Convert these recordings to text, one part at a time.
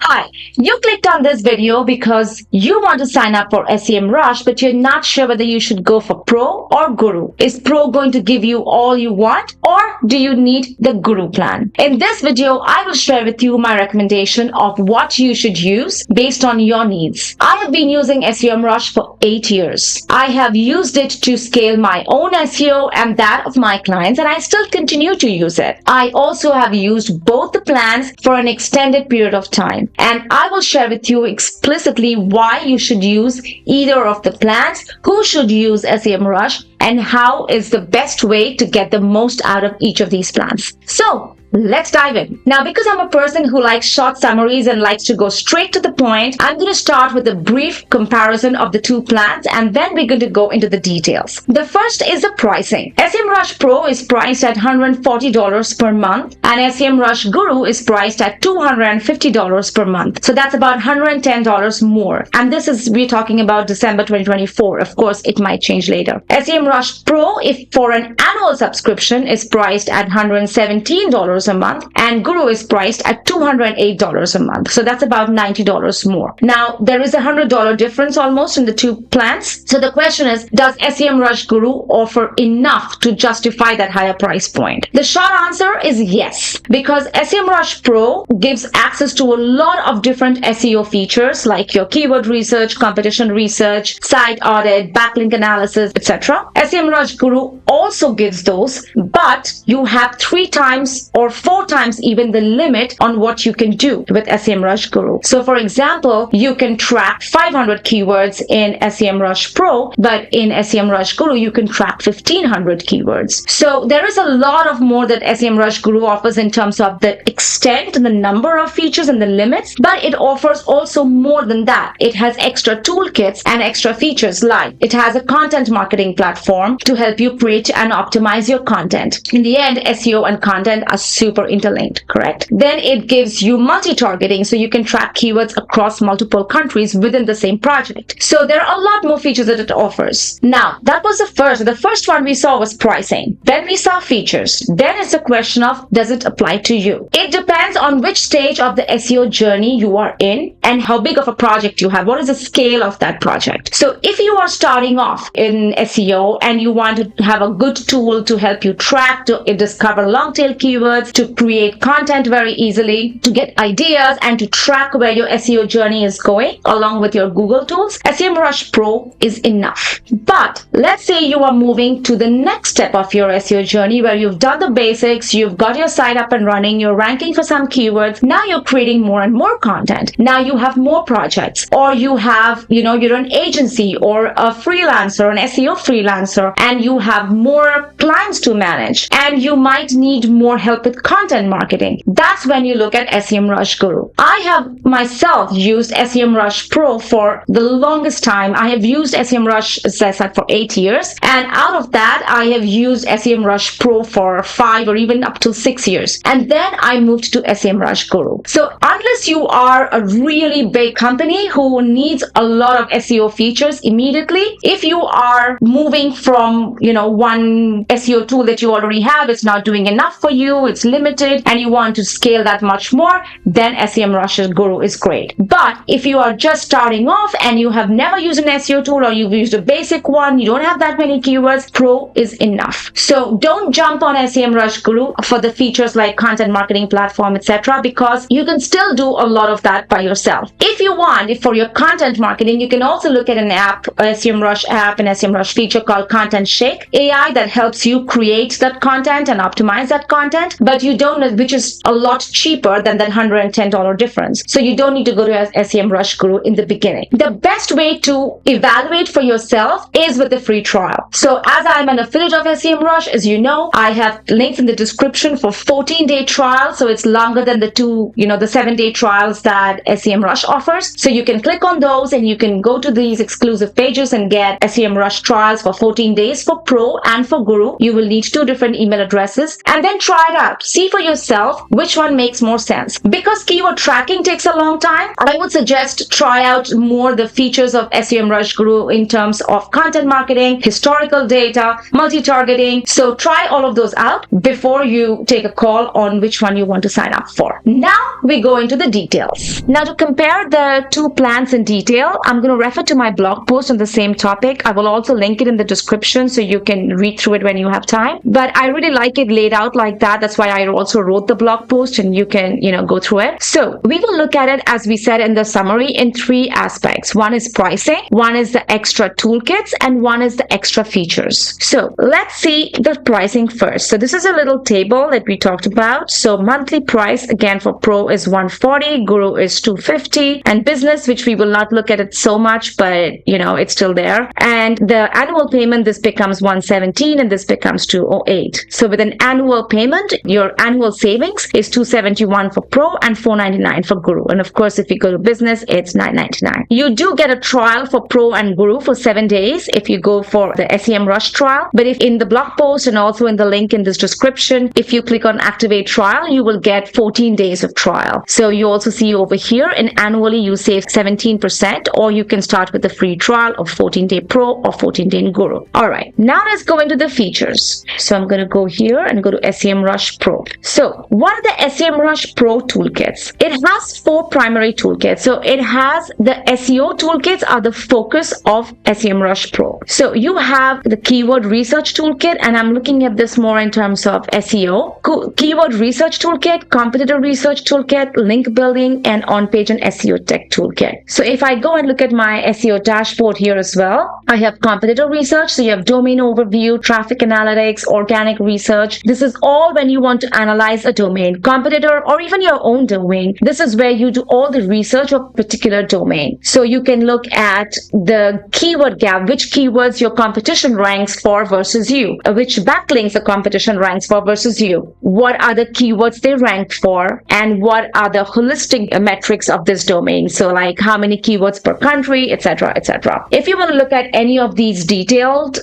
Hi, you clicked on this video because you want to sign up for Semrush, but you're not sure whether you should go for Pro or Guru. Is Pro going to give you all you want, or do you need the Guru plan? In this video, I will share with you my recommendation of what you should use based on your needs. I have been using Semrush for 8 years. I have used it to scale my own SEO and that of my clients, and I still continue to use it. I also have used both the plans for an extended period of time. And I will share with you explicitly why you should use either of the plans, who should use Semrush, and how is the best way to get the most out of each of these plans. So, let's dive in. Now, because I'm a person who likes short summaries and likes to go straight to the point, I'm going to start with a brief comparison of the two plans, and then we're going to go into the details. The first is the pricing. Semrush Pro is priced at $140 per month, and Semrush Guru is priced at $250 per month. So that's about $110 more. And this is, we're talking about December 2024. Of course, it might change later. Semrush Pro, if for an annual subscription, is priced at $117 a month, and Guru is priced at $208 a month. So that's about $90 more. Now, there is a $100 difference almost in the two plans. So the question is, does Semrush Guru offer enough to justify that higher price point? The short answer is yes, because Semrush Pro gives access to a lot of different SEO features like your keyword research, competition research, site audit, backlink analysis, etc. Semrush Guru also gives those, but you have 3 times or 4 times even the limit on what you can do with Semrush Guru. So for example, you can track 500 keywords in Semrush Pro, but in Semrush Guru, you can track 1500 keywords. So there is a lot of more that Semrush Guru offers in terms of the extent and the number of features and the limits, but it offers also more than that. It has extra toolkits and extra features, like it has a content marketing platform to help you create and optimize your content. In the end, SEO and content are super interlinked, correct? Then it gives you multi-targeting, so you can track keywords across multiple countries within the same project. So there are a lot more features that it offers. Now, that was the first. The first one we saw was pricing. Then we saw features. Then it's a question of, does it apply to you? It depends on which stage of the SEO journey you are in and how big of a project you have. What is the scale of that project? So if you are starting off in SEO and you want to have a good tool to help you track, to discover long tail keywords, to create content very easily, to get ideas and to track where your SEO journey is going along with your Google tools, Semrush Pro is enough. But let's say you are moving to the next step of your SEO journey where you've done the basics, you've got your site up and running, you're ranking for some keywords, now you're creating more and more content. Now you have more projects, or you have, you're an agency or a freelancer, an SEO freelancer, and you have more clients to manage, and you might need more help with content marketing. That's when you look at Semrush Guru. I have myself used Semrush Pro for the longest time. I have used Semrush, as I said, for 8 years, and out of that, I have used Semrush Pro for 5 or even up to 6 years. And then I moved to Semrush Guru. So unless you are a really big company who needs a lot of SEO features immediately, if you are moving from, one SEO tool that you already have, it's not doing enough for you, it's limited, and you want to scale that much more, then Semrush Guru is great. But if you are just starting off and you have never used an SEO tool, or you've used a basic one, you don't have that many keywords, Pro is enough. So don't jump on Semrush Guru for the features like content marketing platform, etc., because you can still do a lot of that by yourself. If you want, for your content marketing, you can also look at an app, a Semrush app, and a Semrush feature called Content Shake AI that helps you create that content and optimize that content, but you don't, which is a lot cheaper than that $110 difference. So you don't need to go to Semrush Guru in the beginning. The best way to evaluate for yourself is with the free trial. So as I'm an affiliate of Semrush, as you know, I have links in the description for 14-day trial. So it's longer than the 7-day trials that Semrush offers. So you can click on those and you can go to these exclusive pages and get Semrush trials for 14 days for Pro and for Guru. You will need 2 different email addresses and then try it out. See for yourself which one makes more sense. Because keyword tracking takes a long time, I would suggest try out more the features of Semrush Guru in terms of content marketing, historical data, multi-targeting. So try all of those out before you take a call on which one you want to sign up for. Now we go into the details. Now to compare the two plans in detail, I'm going to refer to my blog post on the same topic. I will also link it in the description so you can read through it when you have time. But I really like it laid out like that. That's why I also wrote the blog post and you can, go through it. So we will look at it, as we said in the summary, in three aspects. One is pricing, one is the extra toolkits, and one is the extra features. So let's see the pricing first. So this is a little table that we talked about. So monthly price again for Pro is $140, Guru is $250, and Business, which we will not look at it so much, but it's still there. And the annual payment, this becomes $117 and this becomes $208. So with an annual payment, your annual savings is $271 for Pro and $499 for Guru. And of course, if you go to Business, it's $999. You do get a trial for Pro and Guru for 7 days if you go for the Semrush trial. But if in the blog post and also in the link in this description, if you click on Activate Trial, you will get 14 days of trial. So you also see over here, and annually you save 17%, or you can start with the free trial of 14-day Pro or 14-day Guru. All right, now let's go into the features. So I'm going to go here and go to Semrush Pro. So what are the Semrush Pro toolkits? It has 4 primary toolkits. So it has the SEO toolkits are the focus of Semrush Pro. So you have the keyword research toolkit, and I'm looking at this more in terms of SEO. Keyword research toolkit, competitor research toolkit, link building, and on-page and SEO tech toolkit. So if I go and look at my SEO dashboard here as well, I have competitor research. So you have domain overview, traffic analytics, organic research. This is all when you want to analyze a domain, competitor, or even your own domain. This is where you do all the research of a particular domain. So you can look at the keyword gap, which keywords your competition ranks for versus you, which backlinks the competition ranks for versus you, what are the keywords they rank for, and what are the holistic metrics of this domain. So like how many keywords per country, etc., etc. If you want to look at any of these detailed,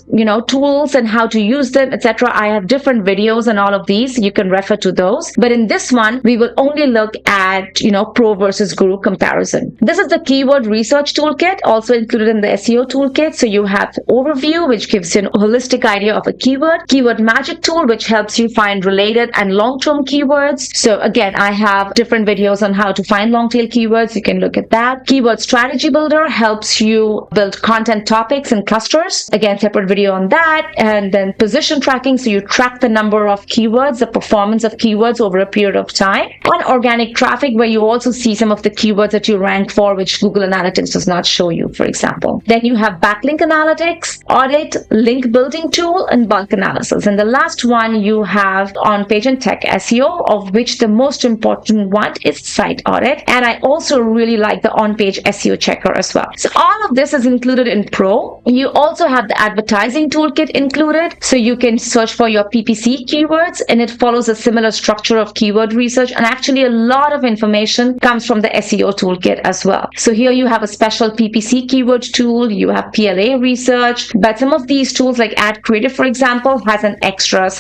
tools and how to use them, etc., I have different videos on all of these. You can refer to those. But in this one, we will only look at, Pro versus Guru comparison. This is the keyword research toolkit, also included in the SEO toolkit. So you have overview, which gives you a holistic idea of a keyword. Keyword magic tool, which helps you find related and long-term keywords. So again, I have different videos on how to find long-tail keywords. You can look at that. Keyword strategy builder helps you build content topics and clusters. Again, separate video on that. And then position tracking. So you track the number of keywords, the performance of keywords over a period of time. And organic traffic, where you also see some of the keywords that you rank for, which Google Analytics does not show you, for example. Then you have backlink analytics, audit, link building tool, and bulk analysis. And the last one you have on-page and tech SEO, of which the most important one is site audit. And I also really like the on-page SEO checker as well. So all of this is included in Pro. You also have the advertising toolkit included. So you can search for your PPC keywords, and it follows a similar structure of keyword research. And actually a lot of information comes from the SEO toolkit as well. So here you have a special PPC keyword tool, you have PLA research, but some of these tools like Ad Creative, for example, has an extra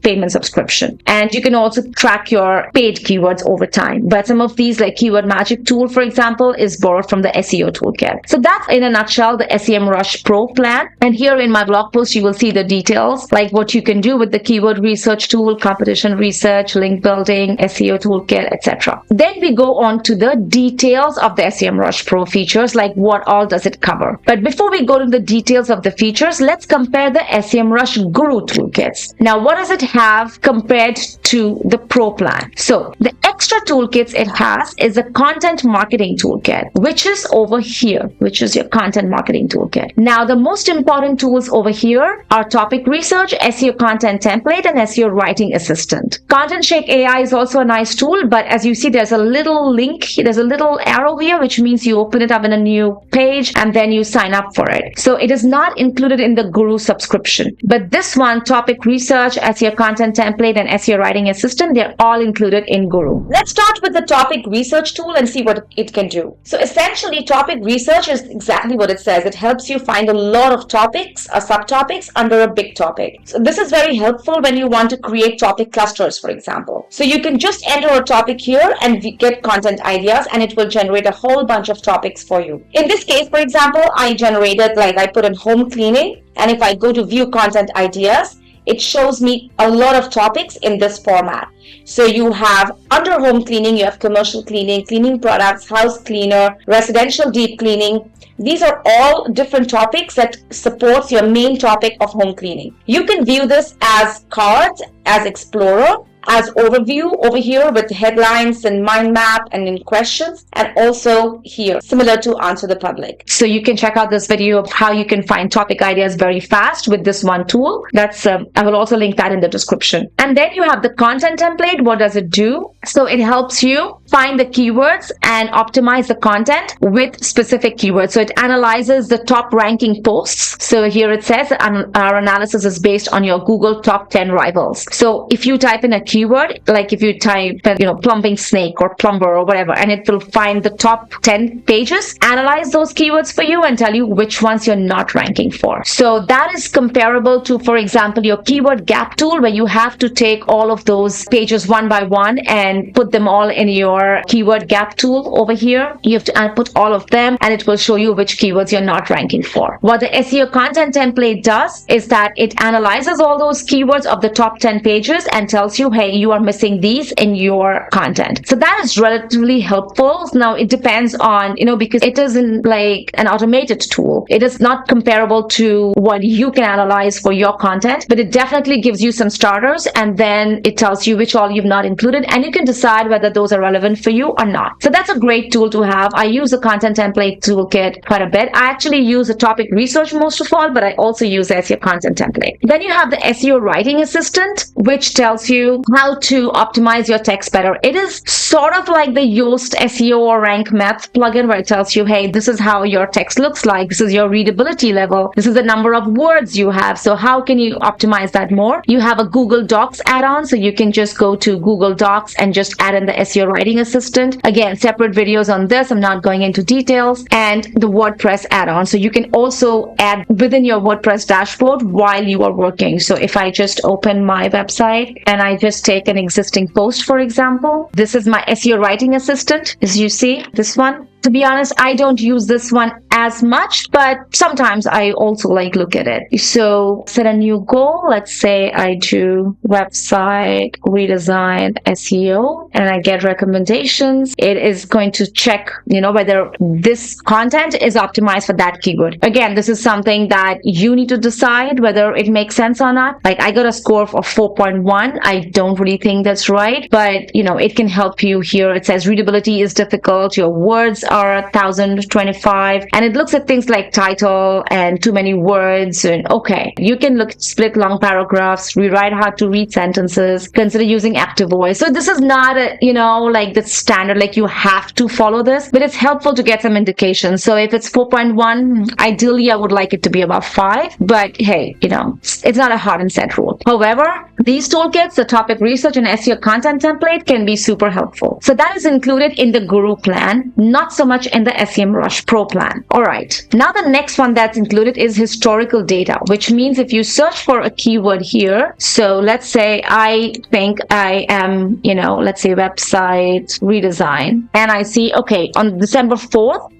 payment subscription. And you can also track your paid keywords over time. But some of these like Keyword Magic tool, for example, is borrowed from the SEO toolkit. So that's in a nutshell the Semrush Pro plan. And here in my blog post, you will see the details, like what you can do with the keyword research tool, competition research, link building, SEO toolkit, etc. Then we go on to the details of the Semrush Pro features, like what all does it cover. But before we go to the details of the features, let's compare the Semrush Guru toolkits. Now, what does it have compared to the Pro plan? So the extra toolkits it has is a content marketing toolkit, which is over here, which is your content marketing toolkit. Now, the most important tools over here are topic research, SEO Content Template, and SEO Writing Assistant. Content Shake AI is also a nice tool, but as you see, there's a little link, there's a little arrow here, which means you open it up in a new page and then you sign up for it. So it is not included in the Guru subscription. But this one, topic research, SEO Content Template, and SEO Writing Writing Assistant, they're all included in Guru. Let's start with the topic research tool and see what it can do. So essentially, topic research is exactly what it says. It helps you find a lot of topics or subtopics under a big topic. So this is very helpful when you want to create topic clusters, for example. So you can just enter a topic here and get content ideas, and it will generate a whole bunch of topics for you. In this case, for example, I put in home cleaning, and if I go to view content ideas, it shows me a lot of topics in this format. So you have under home cleaning, you have commercial cleaning, cleaning products, house cleaner, residential deep cleaning. These are all different topics that supports your main topic of home cleaning. You can view this as cards, as explorer, as overview over here with headlines and mind map and in questions, and also here similar to answer the public. So you can check out this video of how you can find topic ideas very fast with this one tool. That's I will also link that in the description. And then you have the content template. What does it do? So it helps you find the keywords and optimize the content with specific keywords. So it analyzes the top ranking posts. So here it says our analysis is based on your Google top 10 rivals. So if you type in a keyword, like if you type, plumbing snake or plumber or whatever, and it will find the top 10 pages, analyze those keywords for you and tell you which ones you're not ranking for. So that is comparable to, for example, your keyword gap tool, where you have to take all of those pages one by one and put them all in your keyword gap tool over here. You have to put all of them, and it will show you which keywords you're not ranking for. What the SEO Content Template does is that it analyzes all those keywords of the top 10 pages and tells you, hey, you are missing these in your content. So that is relatively helpful. Now it depends on, because it isn't like an automated tool. It is not comparable to what you can analyze for your content, but it definitely gives you some starters, and then it tells you which all you've not included, and you can decide whether those are relevant for you or not. So that's a great tool to have. I use the Content Template Toolkit quite a bit. I actually use the topic research most of all, but I also use the SEO Content Template. Then you have the SEO Writing Assistant, which tells you how to optimize your text better. It is sort of like the Yoast SEO or Rank Math plugin, where it tells you, hey, this is how your text looks like. This is your readability level. This is the number of words you have. So how can you optimize that more? You have a Google Docs add-on, so you can just go to Google Docs and just add in the SEO Writing Assistant. Again, separate videos on this. I'm not going into details. And the WordPress add-on. So you can also add within your WordPress dashboard while you are working. So if I just open my website and I just take an existing post, for example, this is my SEO Writing Assistant. As you see, this one. To be honest, I don't use this one as much, but sometimes I also look at it. So set a new goal. Let's say I do website redesign SEO and I get recommendations. It is going to check, whether this content is optimized for that keyword. Again, this is something that you need to decide whether it makes sense or not. Like I got a score of 4.1. I don't really think that's right, but it can help you here. It says readability is difficult. Your words are 1025, and it looks at things like title and too many words. And okay, you can split long paragraphs, rewrite hard to read sentences, consider using active voice. So this is not the standard, like you have to follow this, but it's helpful to get some indications. So if it's 4.1, ideally I would like it to be about 5, but hey, it's not a hard and set rule. However, these toolkits, the topic research and SEO content template, can be super helpful. So that is included in the Guru plan, not so much in the Semrush Pro plan. All right. Now the next one that's included is historical data, which means if you search for a keyword here, so let's say I think I am, let's say website redesign, and I see, okay, on December 4th,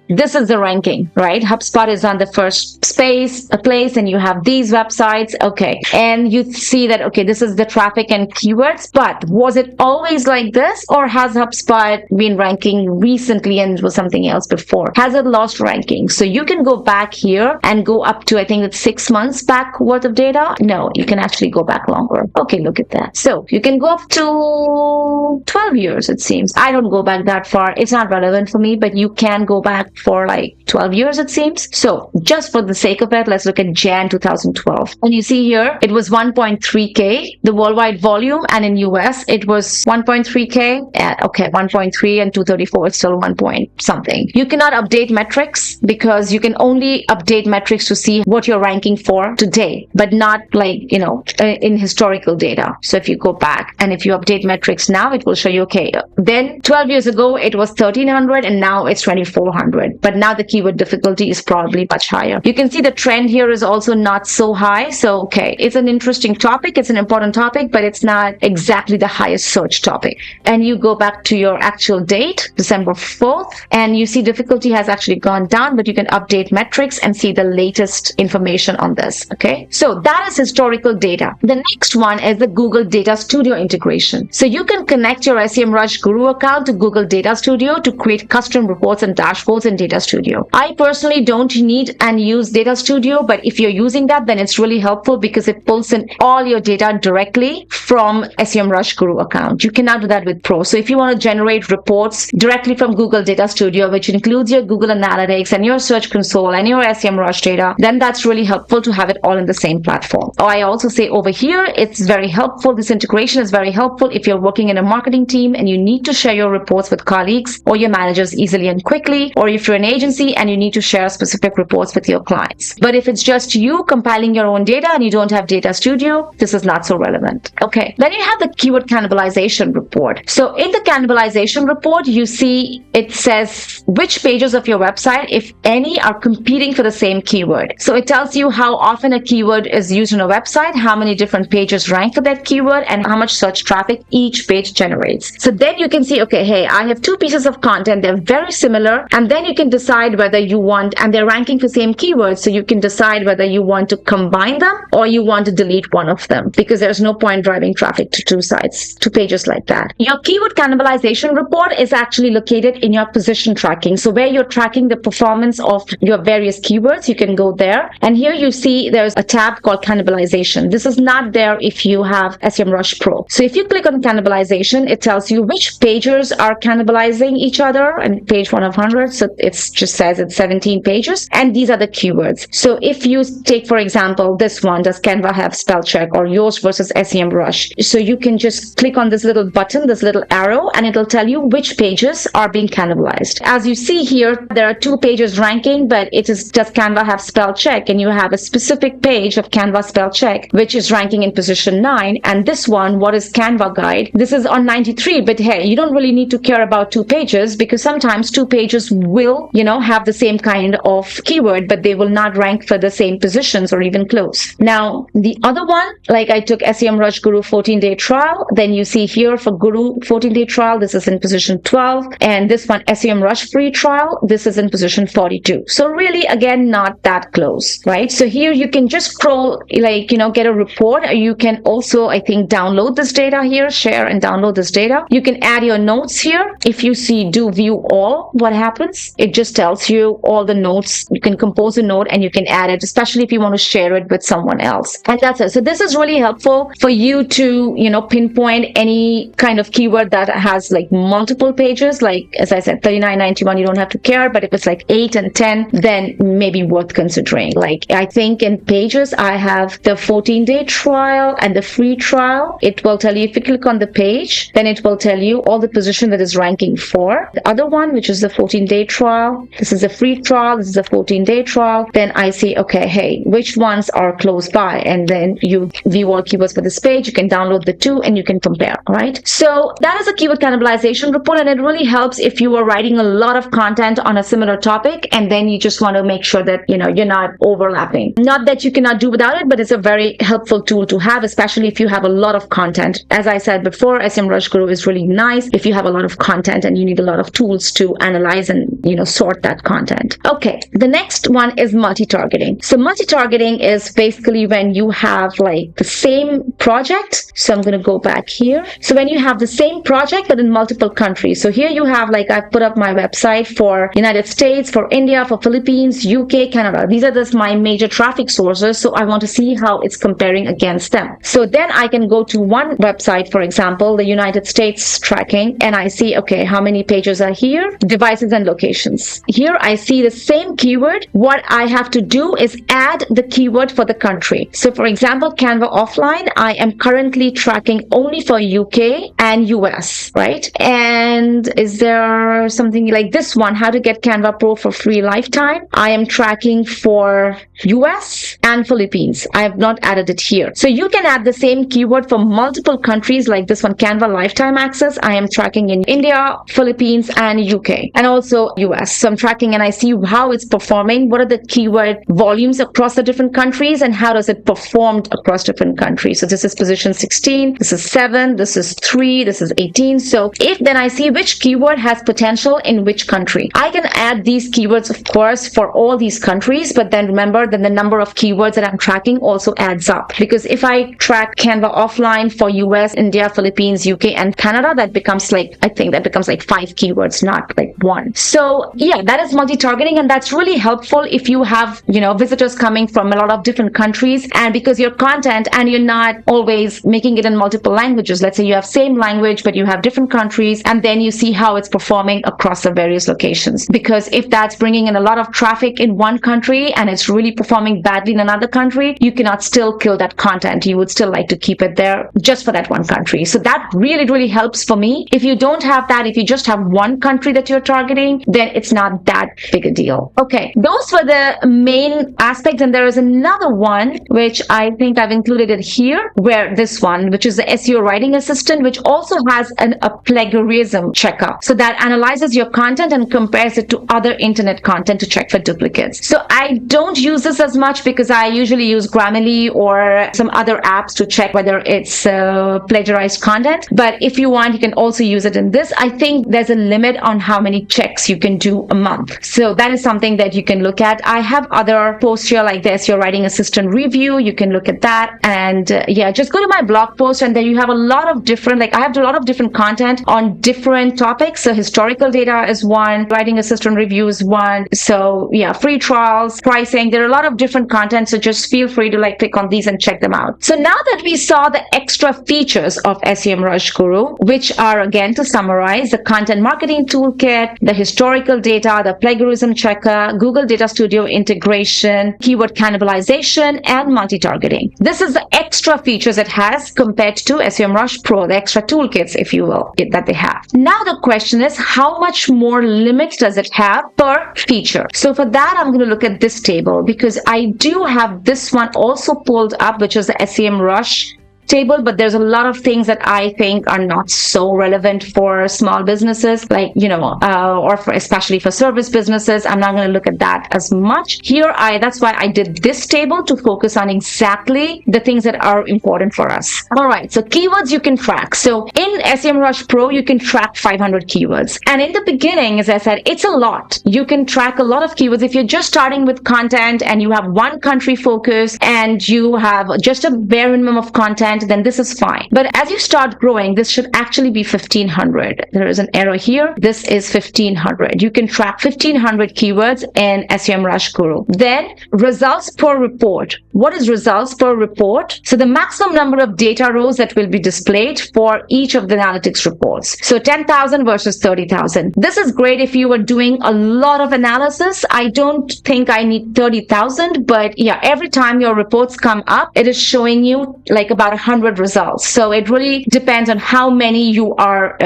this is the ranking, right? HubSpot is on the first place, and you have these websites. Okay. And you see that, okay, this is the traffic and keywords, but was it always like this, or has HubSpot been ranking recently and it was something else before? Has it lost ranking? So you can go back here and go up to, I think it's 6 months back worth of data. No, you can actually go back longer. Okay, look at that. So you can go up to 12 years, it seems. I don't go back that far. It's not relevant for me, but you can go back for like 12 years, it seems. So just for the sake of it, let's look at Jan 2012. And you see here, it was 1.3K, the worldwide volume, and in US, it was 1.3K. Okay, 1.3 and 234 is still 1 point something. You cannot update metrics because you can only update metrics to see what you're ranking for today, but not like, in historical data. So if you go back and if you update metrics now, it will show you, okay, then 12 years ago, it was 1300 and now it's 2400. But now the keyword difficulty is probably much higher. You can see the trend here is also not so high. So, okay, it's an interesting topic. It's an important topic, but it's not exactly the highest search topic. And you go back to your actual date, December 4th, and you see difficulty has actually gone down, but you can update metrics and see the latest information on this. Okay, so that is historical data. The next one is the Google Data Studio integration. So you can connect your Semrush Guru account to Google Data Studio to create custom reports and dashboards in Data Studio. I personally don't need and use Data Studio, but if you're using that, then it's really helpful because it pulls in all your data directly from Semrush Guru account. You cannot do that with Pro. So if you want to generate reports directly from Google Data Studio, which includes your Google Analytics and your Search Console and your Semrush data, then that's really helpful to have it all in the same platform. Or I also say over here, it's very helpful. This integration is very helpful if you're working in a marketing team and you need to share your reports with colleagues or your managers easily and quickly, or if you're an agency and you need to share specific reports with your clients. But if it's just you compiling your own data and you don't have Data Studio, this is not so relevant. Okay, then you have the keyword cannibalization report. So in the cannibalization report, you see it says which pages of your website, if any, are competing for the same keyword. So it tells you how often a keyword is used on a website, how many different pages rank for that keyword, and how much search traffic each page generates. So then you can see, okay, hey, I have two pieces of content, they're very similar, and then you can decide whether you want, and they're ranking for same keywords, so you can decide whether you want to combine them or you want to delete one of them, because there's no point driving traffic to two sites, two pages like that. Your keyword cannibalization report is actually located in your position tracking. So where you're tracking the performance of your various keywords, you can go there. And here you see there's a tab called cannibalization. This is not there if you have Semrush Pro. So if you click on cannibalization, it tells you which pages are cannibalizing each other, and page 1 of 100. So it just says it's 17 pages. And these are the keywords. So if you take, for example, this one, does Canva have spell check, or Yoast versus Semrush? So you can just click on this little button, this little arrow, and it'll tell you which pages are being cannibalized. As you see here, there are two pages ranking, but it is, does Canva have spell check? And you have a specific page of Canva spell check, which is ranking in position 9. And this one, what is Canva guide? This is on 93, but hey, you don't really need to care about two pages, because sometimes two pages will, have the same kind of keyword, but they will not rank for the same positions or even close. Now, the other one, like I took Semrush Guru 14-day trial, then you see here for Guru 14-day trial, this is in position 12, and this one, Semrush free trial, this is in position 42. So really, again, not that close, right? So here you can just scroll, get a report. You can also, I think, download this data here, share and download this data. You can add your notes here. If you see do view all, what happens? It just tells you all the notes. You can compose a note and you can add it, especially if you want to share it with someone else. And that's it. So this is really helpful for you to, pinpoint any kind of keyword that has like multiple pages. Like, as I said, 39.91, you don't have to care, but if it's like 8 and 10, then maybe worth considering. Like, I think in pages, I have the 14-day trial and the free trial. It will tell you, if you click on the page, then it will tell you all the position that is ranking for. The other one, which is the 14-day trial, this is a free trial, this is a 14-day trial. Then I see, okay, hey, which ones are close by? And then you view all keywords for this page. You can download the two and you can compare, right? So that is a keyword cannibalization report, and it really helps if you are writing a lot of content on a similar topic, and then you just want to make sure that, you're not overlapping. Not that you cannot do without it, but it's a very helpful tool to have, especially if you have a lot of content. As I said before, Semrush Guru is really nice if you have a lot of content and you need a lot of tools to analyze and, sort that content. Okay, the next one is multi-targeting. So multi-targeting is basically when you have like the same project, So I'm going to go back here. So when you have the same project but in multiple countries, so here you have, like, I've put up my website for United States, for India, for Philippines, UK, Canada. These are just my major traffic sources, so I want to see how it's comparing against them. So then I can go to one website, for example, the United States tracking, and I see, okay, how many pages are here, devices and locations. Here I see the same keyword. What I have to do is add the keyword for the country. So for example, Canva offline, I am currently tracking only for UK and US, right? And is there something like this one, how to get Canva Pro for free lifetime? I am tracking for US and Philippines. I have not added it here. So you can add the same keyword for multiple countries, like this one, Canva lifetime access. I am tracking in India, Philippines, and UK, and also US. So I'm tracking and I see how it's performing. What are the keyword volumes across the different countries, and how does it perform across different countries? So this is position 16, this is 7, this is 3, this is 18. So if then I see which keyword has potential in which country, I can add these keywords, of course, for all these countries. But then remember, then the number of keywords that I'm tracking also adds up, because if I track Canva offline for US, India, Philippines, UK, and Canada, that becomes like, I think that becomes like 5 keywords, not like 1. So yeah, that is multi-targeting, and that's really helpful if you have, visitors coming from a lot of different countries, and because your content, and you're not always making it in multiple languages. Let's say you have same language, but you have different countries, and then you see how it's performing across the various locations. Because if that's bringing in a lot of traffic in one country and it's really performing badly in another country, you cannot still kill that content. You would still like to keep it there just for that one country. So that really, really helps for me. If you don't have that, if you just have one country that you're targeting, then it's not that big a deal. Okay, those were the main aspects. And there is another one, which I think I've included it here, where this one, which is the SEO Writing Assistant, which also has a plagiarism checker. So that analyzes your content and compares it to other internet content to check for duplicates. So I don't use this as much because I usually use Grammarly or some other apps to check whether it's plagiarized content. But if you want, you can also use it in this. I think there's a limit on how many checks you can do a month. So that is something that you can look at. I have other posts here like the SEO Writing Assistant review. You can look at that. And just go to my blog post, and then you have a lot of different, I have a lot of different content on different topics. So historical data is one, Writing Assistant review is one. So free trials, pricing, there are a lot of different content. So just feel free to click on these and check them out. So now that we saw the extra features of Semrush Guru, which are, again, to summarize, the content marketing toolkit, the historical data, the plagiarism checker, Google Data Studio integration, keyword cannibalization, and multi-targeting. This is the extra features it has compared to Semrush Pro, the extra toolkits, if you will, that they have. Now the question is, how much more limit does it have per feature? So for that, I'm going to look at this table, because I do have this one also pulled up, which is the Semrush table, but there's a lot of things that I think are not so relevant for small businesses, or especially for service businesses. I'm not going to look at that as much here. That's why I did this table, to focus on exactly the things that are important for us. All right, so keywords you can track. So in Semrush Pro, you can track 500 keywords. And in the beginning, as I said, it's a lot. You can track a lot of keywords. If you're just starting with content and you have one country focus and you have just a bare minimum of content, then this is fine. But as you start growing, this should actually be 1500. There is an error here. This is 1500. You can track 1500 keywords in Semrush Guru. Then results per report. What is results per report? So the maximum number of data rows that will be displayed for each of the analytics reports. So 10,000 versus 30,000. This is great if you are doing a lot of analysis. I don't think I need 30,000, but every time your reports come up, it is showing you about 100 results. So it really depends on how many you are,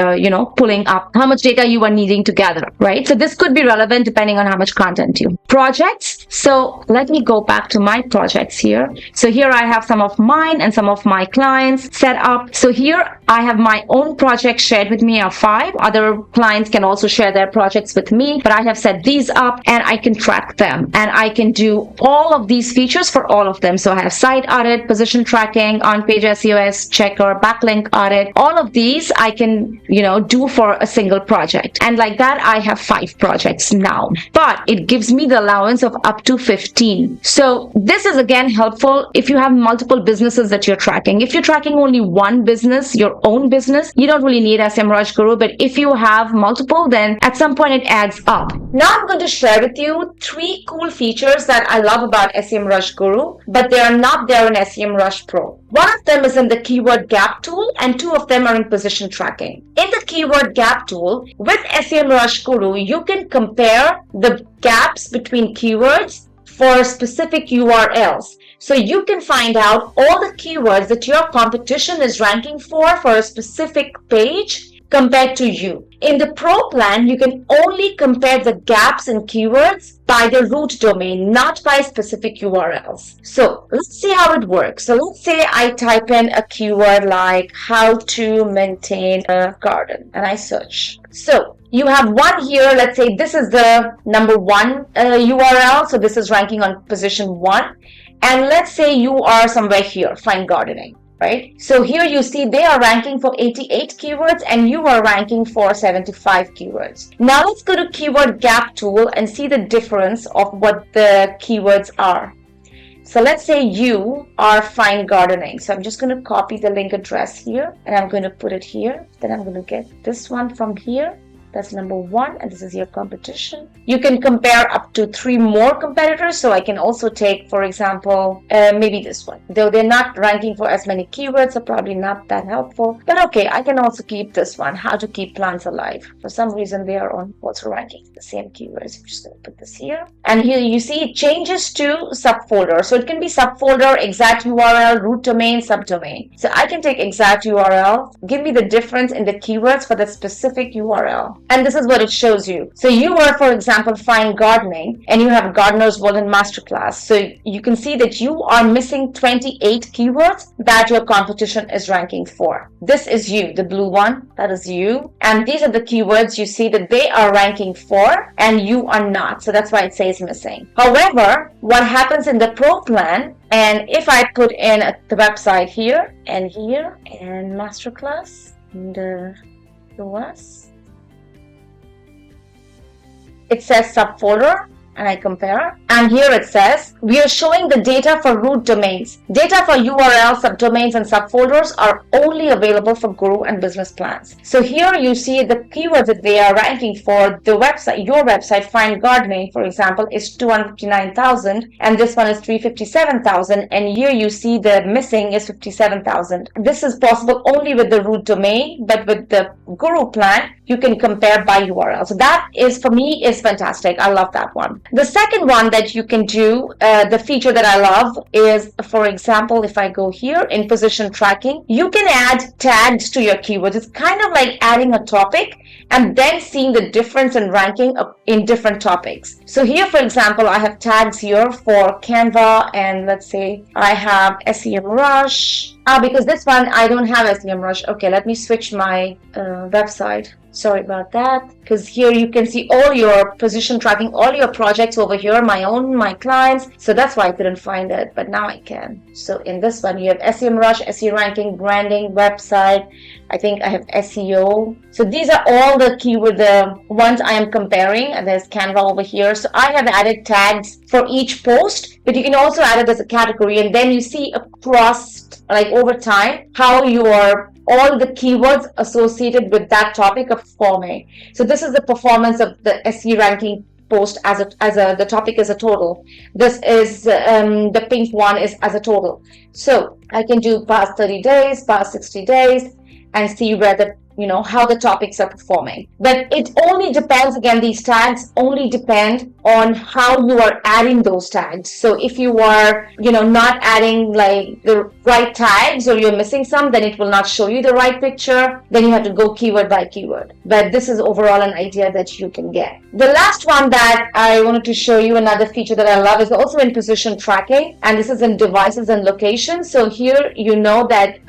pulling up, how much data you are needing to gather, right? So this could be relevant depending on how much content you. Projects. So let me go back to my projects here. So here I have some of mine and some of my clients set up. So here I have my own projects shared with me of 5. Other clients can also share their projects with me, but I have set these up and I can track them, and I can do all of these features for all of them. So I have site audit, position tracking, on-page SEO checker, backlink audit. All of these I can, do for a single project. And like that, I have 5 projects now. But it gives me the allowance of up up to 15. So this is again helpful if you have multiple businesses that you're tracking. If you're tracking only one business, your own business, you don't really need Semrush Guru, but if you have multiple, then at some point it adds up. Now I'm going to share with you 3 cool features that I love about Semrush Guru, but they are not there in Semrush Pro. One of them is in the keyword gap tool, and 2 of them are in position tracking. In the keyword gap tool, with Semrush Guru, you can compare the gaps between keywords for specific URLs. So you can find out all the keywords that your competition is ranking for a specific page compared to you. In the Pro plan, you can only compare the gaps in keywords by the root domain, not by specific URLs. So let's see how it works. So let's say I type in a keyword like how to maintain a garden and I search. So you have one here. Let's say this is the number 1 URL. So this is ranking on position 1. And let's say you are somewhere here, find gardening. Right? So here you see they are ranking for 88 keywords and you are ranking for 75 keywords. Now let's go to keyword gap tool and see the difference of what the keywords are. So let's say you are find gardening. So I'm just going to copy the link address here and I'm going to put it here. Then I'm going to get this one from here. That's number 1, and this is your competition. You can compare up to 3 more competitors. So I can also take, for example, maybe this one. Though they're not ranking for as many keywords, so probably not that helpful. But okay, I can also keep this one, how to keep plants alive. For some reason, they are also ranking the same keywords. I'm just going to put this here. And here you see it changes to subfolder. So it can be subfolder, exact URL, root domain, subdomain. So I can take exact URL, give me the difference in the keywords for the specific URL. And this is what it shows you. So you are, for example, find gardening and you have gardener's woolen masterclass. So you can see that you are missing 28 keywords that your competition is ranking for. This is you, the blue one, that is you. And these are the keywords you see that they are ranking for and you are not. So that's why it says missing. However, what happens in the Pro plan, and if I put in the website here and masterclass and US, it says subfolder and I compare. And here it says, we are showing the data for root domains. Data for URL, subdomains, and subfolders are only available for Guru and business plans. So here you see the keywords that they are ranking for. The website, your website, Find Gardening, for example, is 259,000 and this one is 357,000. And here you see the missing is 57,000. This is possible only with the root domain, but with the Guru plan, you can compare by URL. So that is, for me, is fantastic. I love that one. The second one that you can do, the feature that I love is, for example, if I go here in position tracking, you can add tags to your keywords. It's kind of like adding a topic and then seeing the difference in ranking in different topics. So here, for example, I have tags here for Canva and let's say I have Semrush. Because this one, I don't have Semrush. Okay, let me switch my website. Sorry about that. Because here you can see all your position tracking, all your projects over here, my clients. So that's why I couldn't find it, but now I can. So in this one, you have Semrush, SEO ranking, branding, website. I think I have SEO. So these are all the ones I am comparing. And there's Canva over here. So I have added tags for each post, but you can also add it as a category. And then you see across, like over time, how all the keywords associated with that topic are performing. So this is the performance of the SEO ranking post as the topic as a total. This is the pink one is as a total. So I can do past 30 days, past 60 days, and see where how the topics are performing. But it only depends, again, these tags only depend on how you are adding those tags. So if you are, not adding like the right tags or you're missing some, then it will not show you the right picture. Then you have to go keyword by keyword. But this is overall an idea that you can get. The last one that I wanted to show you, another feature that I love, is also in position tracking. And this is in devices and locations. So here, that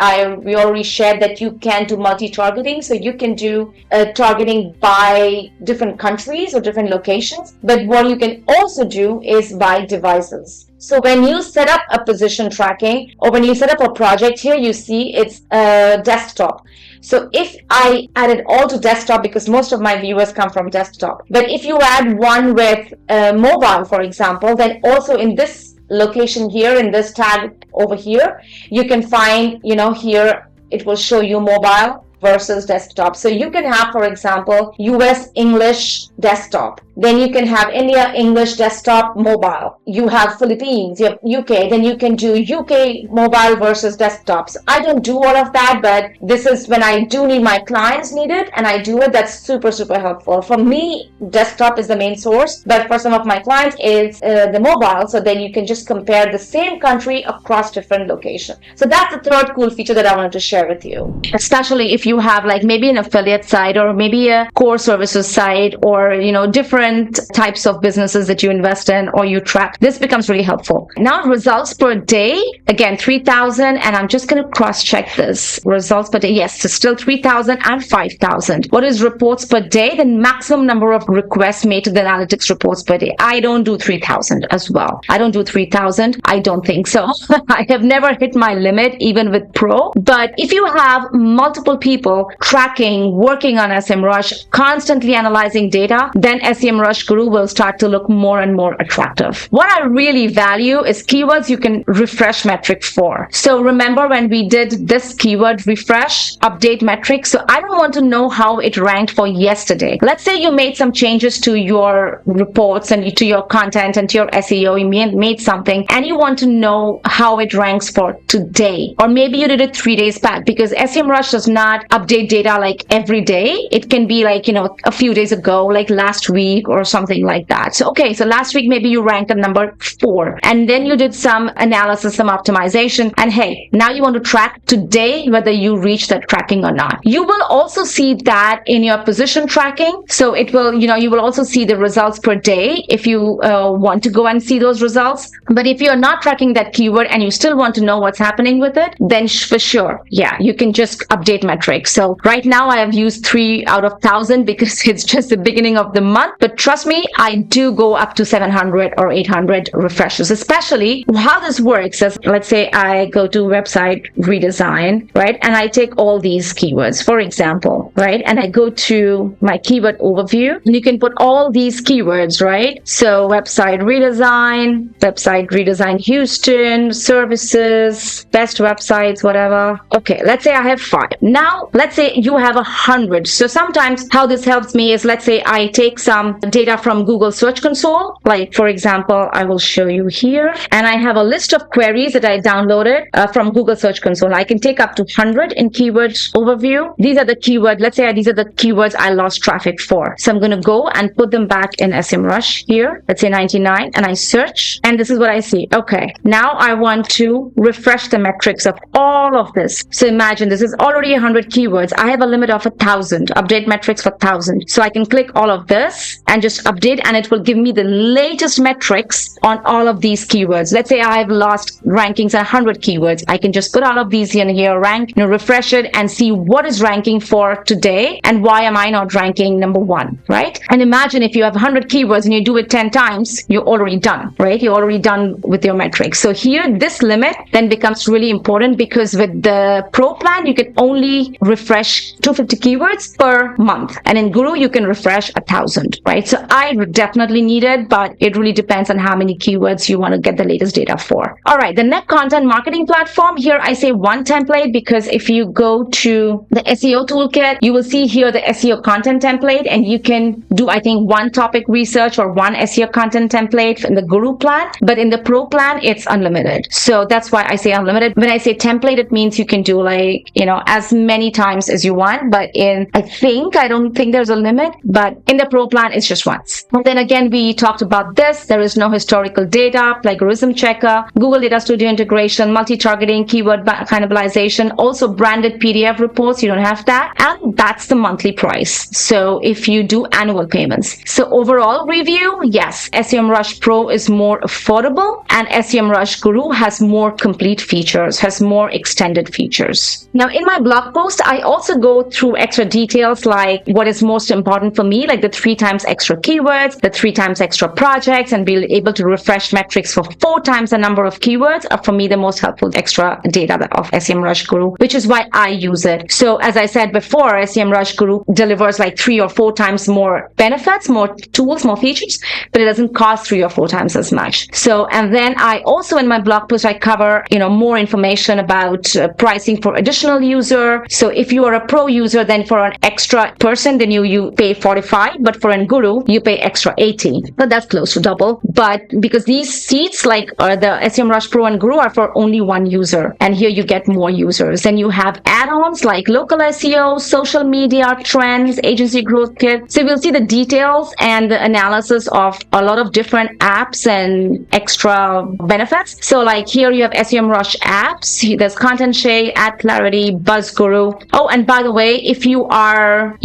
we already shared that you can do multi-targeting. So you can do targeting by different countries or different locations. But what you can also do is by devices. So when you set up a position tracking or when you set up a project, here you see it's desktop. So if I add it all to desktop, because most of my viewers come from desktop, but if you add one with mobile, for example, then also in this location here, in this tag over here, you can find, here it will show you mobile versus desktop. So you can have, for example, US English desktop. Then you can have India English desktop mobile. You have Philippines, you have UK. Then you can do UK mobile versus desktops. I don't do all of that, but this is when I do need my clients need it, and I do it. That's super, super helpful. For me, desktop is the main source, but for some of my clients, it's the mobile. So then you can just compare the same country across different locations. So that's the third cool feature that I wanted to share with you. Especially if you have like maybe an affiliate site or maybe a core services site or, different types of businesses that you invest in or you track. This becomes really helpful. Now, results per day, again, 3,000, and I'm just going to cross-check this. Results per day, yes, so still 3,000 and 5,000. What is reports per day? The maximum number of requests made to the analytics reports per day. I don't do 3,000 as well. I don't do 3,000. I don't think so. I have never hit my limit, even with Pro. But if you have multiple people tracking, working on Semrush, constantly analyzing data, then Semrush Guru will start to look more and more attractive. What I really value is keywords you can refresh metrics for. So remember when we did this keyword refresh, update metrics. So I don't want to know how it ranked for yesterday. Let's say you made some changes to your reports and to your content and to your SEO. You made something and you want to know how it ranks for today. Or maybe you did it 3 days back, because Semrush does not update data like every day. It can be like, a few days ago, like last week or something like that. So, okay, so last week, maybe you ranked at number 4 and then you did some analysis, some optimization, and hey, now you want to track today whether you reach that tracking or not. You will also see that in your position tracking. So it will, you will also see the results per day if you want to go and see those results. But if you're not tracking that keyword and you still want to know what's happening with it, then for sure, yeah, you can just update metrics. So right now I have used 3 out of 1,000 because it's just the beginning of the month. But trust me, I do go up to 700 or 800 refreshes, especially how this works is, let's say I go to website redesign, right? And I take all these keywords, for example, right? And I go to my keyword overview and you can put all these keywords, right? So website redesign Houston, services, best websites, whatever. Okay, let's say I have 5. Now, let's say you have 100. So sometimes how this helps me is, let's say I take some data from Google Search Console. Like, for example, I will show you here. And I have a list of queries that I downloaded from Google Search Console. I can take up to 100 in keywords overview. These are the keywords. Let's say these are the keywords I lost traffic for. So I'm going to go and put them back in Semrush here. Let's say 99 and I search and this is what I see. Okay. Now I want to refresh the metrics of all of this. So imagine this is already 100 keywords. I have a limit of 1,000. Update metrics for 1,000. So I can click all of this and just update and it will give me the latest metrics on all of these keywords. Let's say I've lost rankings at 100 keywords. I can just put all of these in here, rank, refresh it and see what is ranking for today and why am I not ranking number 1, right? And imagine if you have 100 keywords and you do it 10 times, you're already done, right? You're already done with your metrics. So here, this limit then becomes really important because with the Pro plan, you can only refresh 250 keywords per month. And in Guru, you can refresh 1,000, right? So I definitely need it, but it really depends on how many keywords you want to get the latest data for. All right, the next content marketing platform, here I say one template because if you go to the SEO Toolkit, you will see here the SEO Content Template and you can do, I think, one topic research or one SEO Content Template in the Guru plan, but in the Pro plan, it's unlimited. So that's why I say unlimited. When I say template, it means you can do like, as many times as you want, but I don't think there's a limit, but in the Pro plan, it's just once. And then again, we talked about this. There is no historical data, plagiarism checker, Google Data Studio integration, multi-targeting, keyword cannibalization, also branded PDF reports. You don't have that. And that's the monthly price. So if you do annual payments. So overall review, yes, Semrush Pro is more affordable and Semrush Guru has more complete features, has more extended features. Now in my blog post, I also go through extra details like what is most important for me, like the 3 times extra extra keywords, the 3 times extra projects, and be able to refresh metrics for 4 times the number of keywords are for me the most helpful extra data of Semrush Guru, which is why I use it. So as I said before, Semrush Guru delivers like 3 or 4 times more benefits, more tools, more features, but it doesn't cost 3 or 4 times as much. So, and then I also in my blog post, I cover, more information about pricing for additional user. So if you are a pro user, then for an extra person, then you pay 45, but for an guru, you pay extra 80. But that's close to double. But because these seats like the Semrush Pro and Guru are for only one user, and here you get more users. Then you have add-ons like local SEO, social media, trends, agency growth kit. So we'll see the details and the analysis of a lot of different apps and extra benefits. So like here you have Semrush apps, there's Content Share, Ad Clarity, Buzz Guru. Oh, and by the way, if you are,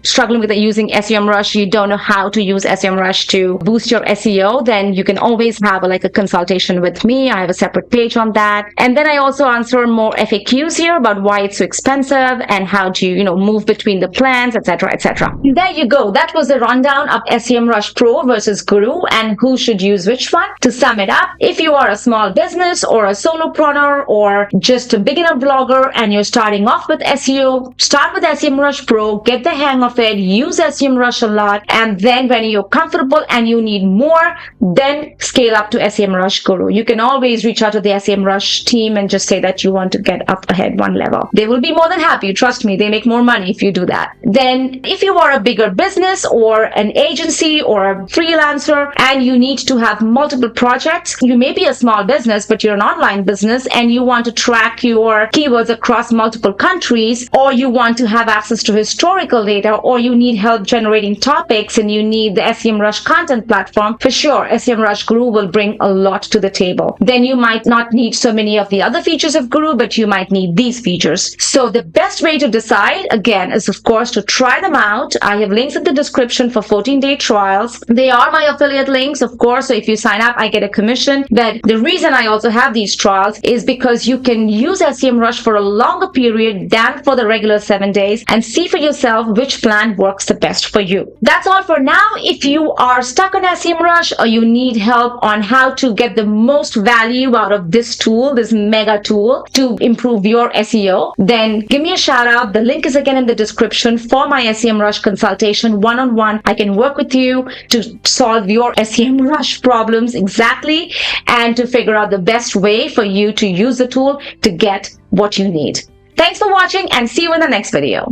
struggling with using Semrush, you don't know how to use Semrush to boost your SEO, then you can always have a consultation with me. I have a separate page on that. And then I also answer more FAQs here about why it's so expensive and how to, move between the plans, etc., etc. There you go. That was the rundown of Semrush Pro versus Guru and who should use which one. To sum it up, if you are a small business or a solopreneur or just a beginner blogger and you're starting off with SEO, start with Semrush Pro, get the hang of it, use Semrush a lot, and then when you're comfortable and you need more, then scale up to Semrush Guru. You can always reach out to the Semrush team and just say that you want to get up ahead one level. They will be more than happy. Trust me, they make more money if you do that. Then if you are a bigger business or an agency or a freelancer and you need to have multiple projects, you may be a small business, but you're an online business and you want to track your keywords across multiple countries, or you want to have access to historical data, or you need help generating topics and you need the Semrush content platform, for sure, Semrush Guru will bring a lot to the table. Then you might not need so many of the other features of Guru, but you might need these features. So the best way to decide, again, is of course to try them out. I have links in the description for 14-day trials. They are my affiliate links, of course, so if you sign up, I get a commission. But the reason I also have these trials is because you can use Semrush for a longer period than for the regular 7 days and see for yourself which plan works the best for you. That's all for now. If you are stuck on Semrush or you need help on how to get the most value out of this tool, this mega tool to improve your SEO, then give me a shout out. The link is again in the description for my Semrush consultation one-on-one. I can work with you to solve your Semrush problems exactly and to figure out the best way for you to use the tool to get what you need. Thanks for watching and see you in the next video.